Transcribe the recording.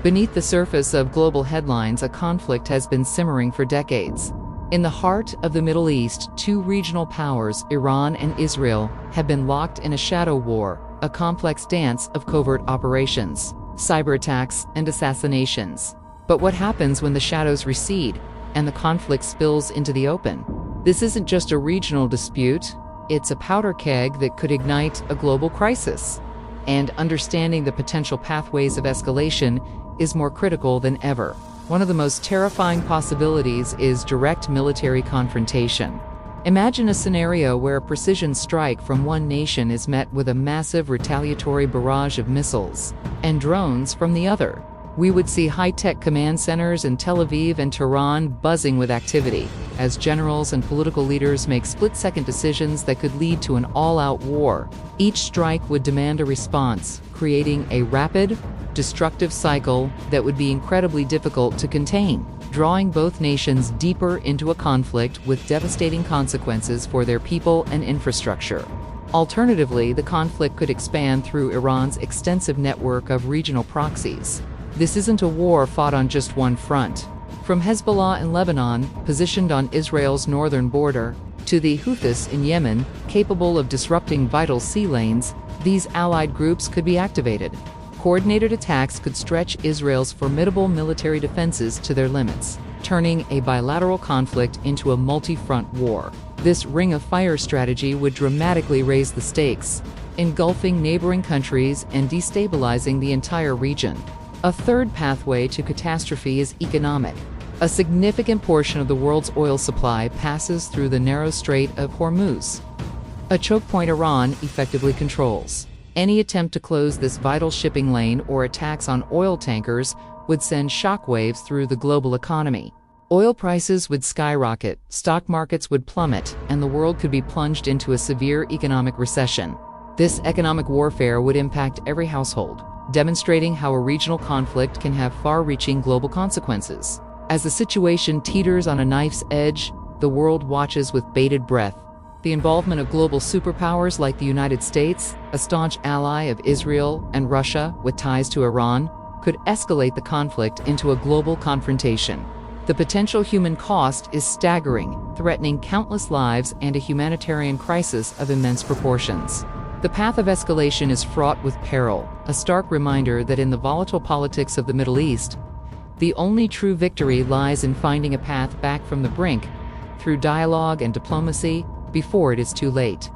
Beneath the surface of global headlines, a conflict has been simmering for decades. In the heart of the Middle East, two regional powers, Iran and Israel, have been locked in a shadow war, a complex dance of covert operations, cyber attacks, and assassinations. But what happens when the shadows recede and the conflict spills into the open? This isn't just a regional dispute, it's a powder keg that could ignite a global crisis. And understanding the potential pathways of escalation is more critical than ever. One of the most terrifying possibilities is direct military confrontation. Imagine a scenario where a precision strike from one nation is met with a massive retaliatory barrage of missiles and drones from the other. We would see high-tech command centers in Tel Aviv and Tehran buzzing with activity, as generals and political leaders make split-second decisions that could lead to an all-out war. Each strike would demand a response, creating a rapid, destructive cycle that would be incredibly difficult to contain, drawing both nations deeper into a conflict with devastating consequences for their people and infrastructure. Alternatively, the conflict could expand through Iran's extensive network of regional proxies. This isn't a war fought on just one front. From Hezbollah in Lebanon, positioned on Israel's northern border, to the Houthis in Yemen, capable of disrupting vital sea lanes, these allied groups could be activated. Coordinated attacks could stretch Israel's formidable military defenses to their limits, turning a bilateral conflict into a multi-front war. This ring of fire strategy would dramatically raise the stakes, engulfing neighboring countries and destabilizing the entire region. A third pathway to catastrophe is economic. A significant portion of the world's oil supply passes through the narrow Strait of Hormuz, a choke point Iran effectively controls. Any attempt to close this vital shipping lane or attacks on oil tankers would send shockwaves through the global economy. Oil prices would skyrocket, stock markets would plummet, and the world could be plunged into a severe economic recession. This economic warfare would impact every household, demonstrating how a regional conflict can have far-reaching global consequences. As the situation teeters on a knife's edge, the world watches with bated breath. The involvement of global superpowers like the United States, a staunch ally of Israel, and Russia, with ties to Iran, could escalate the conflict into a global confrontation. The potential human cost is staggering, threatening countless lives and a humanitarian crisis of immense proportions. The path of escalation is fraught with peril, a stark reminder that in the volatile politics of the Middle East, the only true victory lies in finding a path back from the brink, through dialogue and diplomacy, before it is too late.